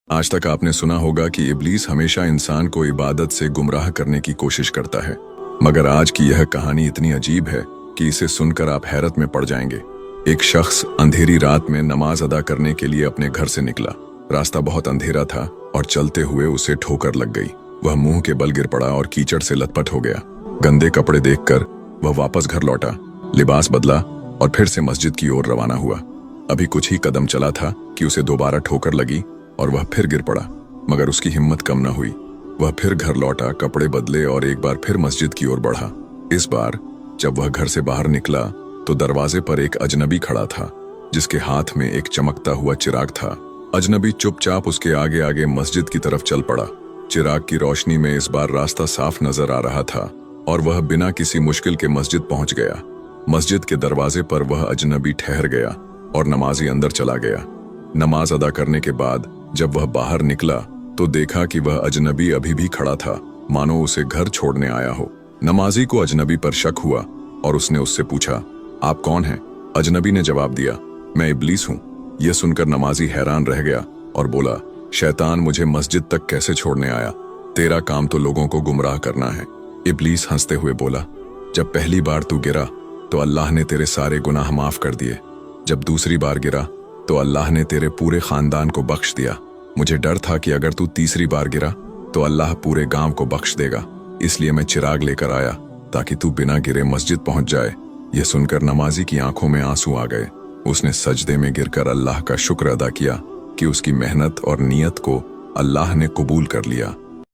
आज तक आपने सुना होगा कि इब्लीस हमेशा इंसान को इबादत से गुमराह करने की कोशिश करता है, मगर आज की यह कहानी इतनी अजीब है कि इसे सुनकर आप हैरत में पड़ जाएंगे। एक शख्स अंधेरी रात में नमाज अदा करने के लिए अपने घर से निकला। रास्ता बहुत अंधेरा था और चलते हुए उसे ठोकर लग गई। वह मुंह के बल गिर पड़ा और कीचड़ से लथपथ हो गया। गंदे कपड़े देखकर वह वापस घर लौटा, लिबास बदला और फिर से मस्जिद की ओर रवाना हुआ। अभी कुछ ही कदम चला था कि उसे दोबारा ठोकर लगी और वह फिर गिर पड़ा, मगर उसकी हिम्मत कम न हुई। वह फिर घर लौटा, कपड़े बदले और एक बार फिर मस्जिद की ओर बढ़ा। इस बार जब वह घर से बाहर निकला तो दरवाजे पर एक अजनबी खड़ा था, जिसके हाथ में एक चमकता हुआ चिराग था। अजनबी चुपचाप उसके आगे आगे मस्जिद की तरफ चल पड़ा। चिराग की रोशनी में इस बार रास्ता साफ नजर आ रहा था और वह बिना किसी मुश्किल के मस्जिद पहुंच गया। मस्जिद के दरवाजे पर वह अजनबी ठहर गया और नमाजी अंदर चला गया। नमाज अदा करने के बाद जब वह बाहर निकला तो देखा कि वह अजनबी अभी भी खड़ा था, मानो उसे घर छोड़ने आया हो। नमाजी को अजनबी पर शक हुआ और उसने उससे पूछा, आप कौन हैं? अजनबी ने जवाब दिया, मैं इब्लीस हूँ। यह सुनकर नमाजी हैरान रह गया और बोला, शैतान मुझे मस्जिद तक कैसे छोड़ने आया? तेरा काम तो लोगों को गुमराह करना है। इब्लीस हंसते हुए बोला, जब पहली बार तू गिरा तो अल्लाह ने तेरे सारे गुनाह माफ कर दिए। जब दूसरी बार गिरा तो अल्लाह ने तेरे पूरे खानदान को बख्श दिया। मुझे डर था कि अगर तू तीसरी बार गिरा तो अल्लाह पूरे गांव को बख्श देगा, इसलिए मैं चिराग लेकर आया ताकि तू बिना गिरे मस्जिद पहुंच जाए। यह सुनकर नमाजी की आंखों में आंसू आ गए। उसने सजदे में गिरकर अल्लाह का शुक्र अदा किया कि उसकी मेहनत और नियत को अल्लाह ने कबूल कर लिया।